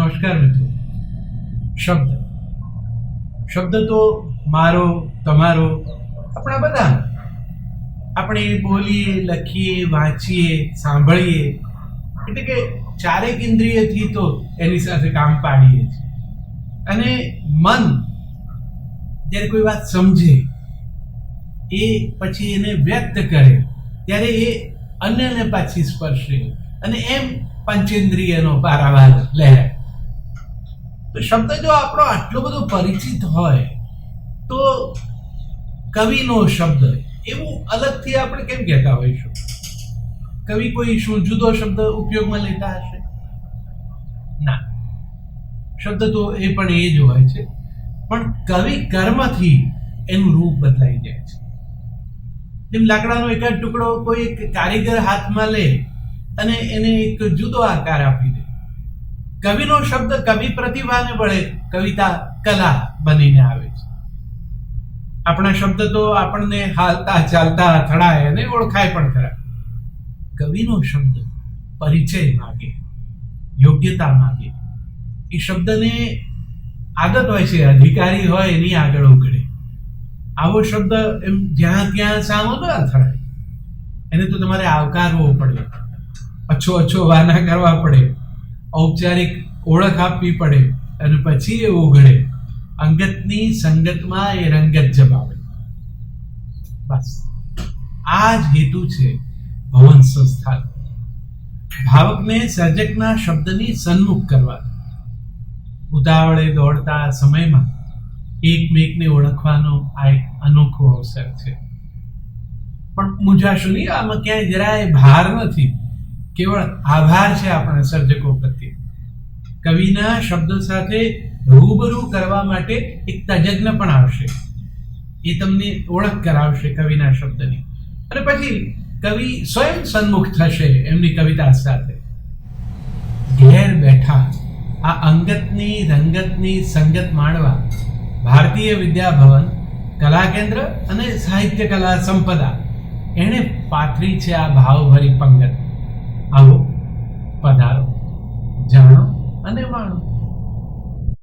નમસ્કાર મિત્રો. શબ્દ શબ્દ તો મારો, તમારો, આપણા બધા. આપણે બોલીએ, લખીએ, વાંચીએ, સાંભળીએ, એટલે કે ચારેક ઇન્દ્રિયથી તો એની સાથે કામ પાડીએ છીએ. અને મન જ્યારે કોઈ વાત સમજે, એ પછી એને વ્યક્ત કરે, ત્યારે એ અન્યને પાછી સ્પર્શે અને એમ પંચેન્દ્રિયનો પારાવાર લહેરાય. તો શબ્દ જો આપણો આટલો બધો પરિચિત હોય તો કવિનો શબ્દ એવું અલગથી આપણે કેમ કહેતા હોઈશું? કવિ કોઈ શું જુદો શબ્દ ઉપયોગમાં લેતા હશે? ના, શબ્દ તો એ પણ એ જ હોય છે, પણ કવિ કર્મથી એનું રૂપ બદલાઈ જાય છે. જેમ લાકડાનો એક જ ટુકડો કોઈ એક કારીગર હાથમાં લે અને એને એક જુદો આકાર આપી દે. કવિનો શબ્દ કવિ પ્રતિભાને બળે કવિતા કલા બનીને આવે છે. આપણા શબ્દ તો આપણને હાલતા ચાલતા અથડાય અને ઓળખાય પણ ખરા. કવિનો શબ્દ પરિચય માગે, યોગ્યતા માગે. એ શબ્દને આદત હોય છે, અધિકારી હોય એની આગળ ઉઘડે. આવો શબ્દ એમ જ્યાં ત્યાં સામો ન અથડાય. એને તો તમારે આવકારવો પડે, અછો વાના કરવા પડે, ઔપચારિક ઓળખ આપવી પડે અને પછી એ ઉઘડે. અંગતની સંગતમાં એ રંગત જમાવે. બસ આ જ હેતુ છે ભવન સંસ્થાન. ભાવકને સર્જકના શબ્દની સન્મુખ કરવા. ઉતાવળે દોડતા સમયમાં એકમેકને ઓળખવાનો આ એક અનોખો અવસર છે. પણ મૂંઝાશો નહીં, આમાં ક્યાંય જરાય ભાર નથી, કેવળ આભાર છે આપણા સર્જકો પ્રત્યે. કવિના શબ્દ સાથે રૂબરૂ કરવા માટે એક તજજ્ઞ પણ આવશે. એ તમને ઓળખ કરાવશે કવિના શબ્દની, અને પછી કવિ સ્વયં સન્મુખ થશે એમની કવિતા સાથે. ઘેર બેઠા આ અંગતની રંગતની સંગત માણવા ભારતીય વિદ્યાભવન, કલા કેન્દ્ર અને સાહિત્ય કલા સંપદા એણે પાથરી છે આ ભાવભરી પંગત. આવો, પધારો, જાણો અને માણો.